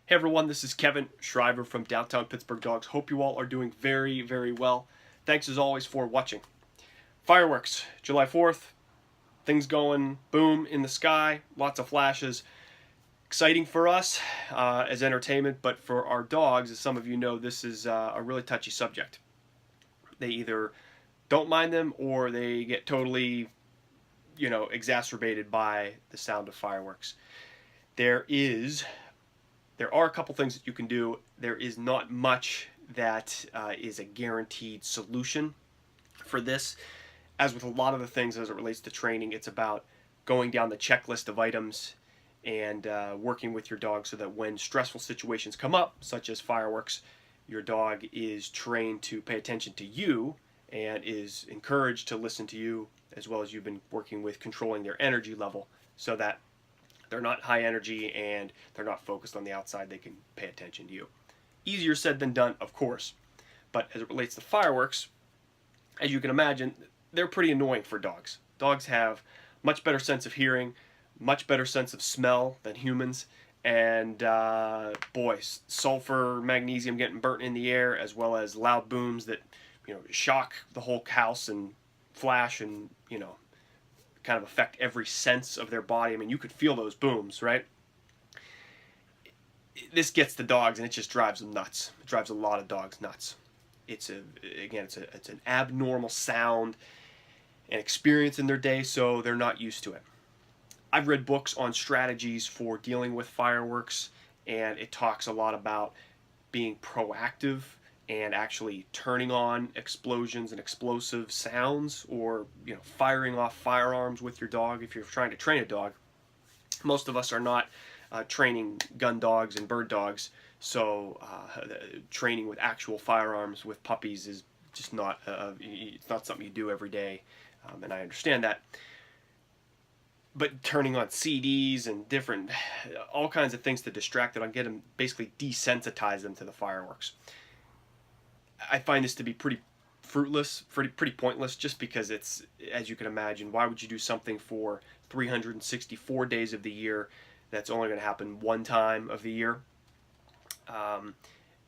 Hey everyone, this is Kevin Shriver from Downtown Pittsburgh Dogs. Hope you all are doing very, very well. Thanks as always for watching. Fireworks, July 4th, things going boom in the sky, lots of flashes. Exciting for us as entertainment, but for our dogs, as some of you know, this is a really touchy subject. They either don't mind them or they get totally, exacerbated by the sound of fireworks. There is there are a couple things that you can do. There is not much that is a guaranteed solution for this. As with a lot of the things as it relates to training, it's about going down the checklist of items and working with your dog so that when stressful situations come up, such as fireworks, your dog is trained to pay attention to you and is encouraged to listen to you, as well as you've been working with controlling their energy level so that they're not high energy and they're not focused on the outside. They can pay attention to you. Easier said than done, of course. But as it relates to fireworks, as you can imagine, they're pretty annoying for dogs. Dogs have much better sense of hearing, much better sense of smell than humans. And sulfur, magnesium getting burnt in the air, as well as loud booms that shock the whole house and flash and kind of affect every sense of their body. I mean, you could feel those booms, right? This gets the dogs, and it just drives them nuts. It drives a lot of dogs nuts. It's an abnormal sound and experience in their day, so they're not used to it. I've read books on strategies for dealing with fireworks, and it talks a lot about being proactive and actually turning on explosions and explosive sounds, or firing off firearms with your dog if you're trying to train a dog. Most of us are not training gun dogs and bird dogs, so training with actual firearms with puppies is just not it's not something you do every day, and I understand that. But turning on CDs and different all kinds of things to distract them, I get them, basically desensitize them to the fireworks. I find this to be pretty fruitless, pretty pointless, just because it's, as you can imagine, why would you do something for 364 days of the year that's only going to happen one time of the year?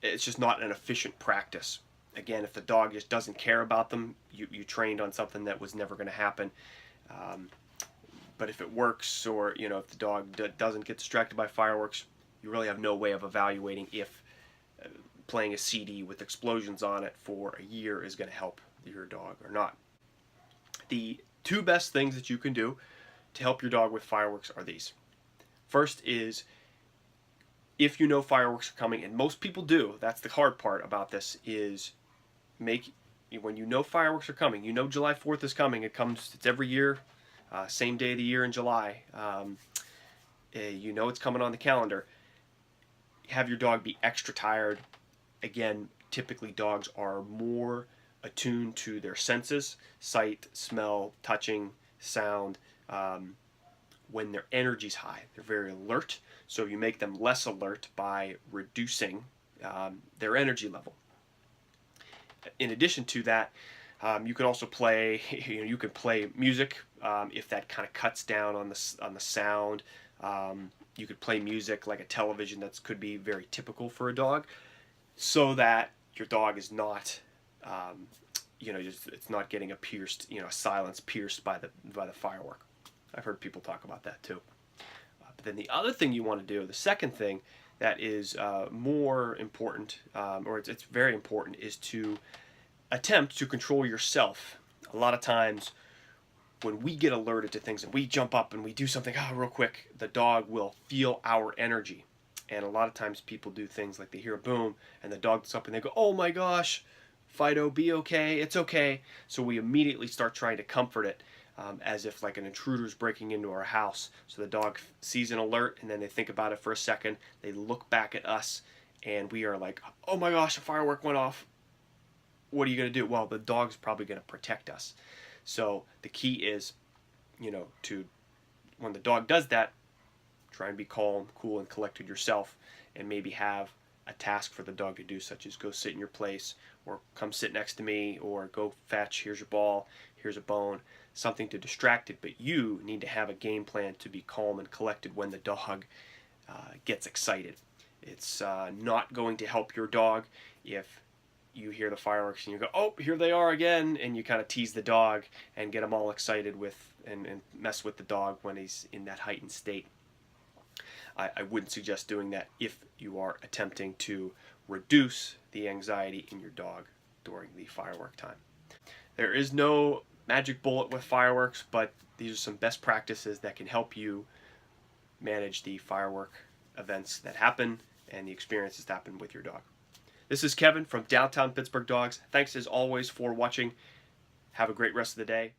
It's just not an efficient practice. Again, if the dog just doesn't care about them, you trained on something that was never going to happen. But if it works, or if the dog doesn't get distracted by fireworks, you really have no way of evaluating if playing a CD with explosions on it for a year is going to help your dog or not. The two best things that you can do to help your dog with fireworks are these. First is, if you know fireworks are coming, and most people do, that's the hard part about this, is when you know fireworks are coming, July 4th is coming, it's every year, same day of the year in July, it's coming on the calendar, have your dog be extra tired. Again, typically dogs are more attuned to their senses, sight, smell, touching, sound. When their energy's high, they're very alert. So you make them less alert by reducing their energy level. In addition to that, you can also play. You can play music if that kind of cuts down on the sound. You could play music like a television that could be very typical for a dog, so that your dog is not, it's not getting a silence pierced by the firework. I've heard people talk about that too. But then the other thing you want to do, the second thing that is more important, or it's very important, is to attempt to control yourself. A lot of times, when we get alerted to things and we jump up and we do something real quick, the dog will feel our energy. And a lot of times people do things like they hear a boom and the dog looks up and they go, "Oh my gosh, Fido, be okay, it's okay." So we immediately start trying to comfort it, as if like an intruder's breaking into our house. So the dog sees an alert, and then they think about it for a second. They look back at us, and we are like, "Oh my gosh, a firework went off. What are you going to do?" Well, the dog's probably going to protect us. So the key is, to when the dog does that, try and be calm, cool, and collected yourself, and maybe have a task for the dog to do, such as go sit in your place, or come sit next to me, or go fetch, here's your ball, here's a bone, something to distract it. But you need to have a game plan to be calm and collected when the dog gets excited. It's not going to help your dog if you hear the fireworks and you go, oh, here they are again, and you kind of tease the dog and get him all excited with and mess with the dog when he's in that heightened state. I wouldn't suggest doing that if you are attempting to reduce the anxiety in your dog during the firework time. There is no magic bullet with fireworks, but these are some best practices that can help you manage the firework events that happen and the experiences that happen with your dog. This is Kevin from Downtown Pittsburgh Dogs. Thanks as always for watching. Have a great rest of the day.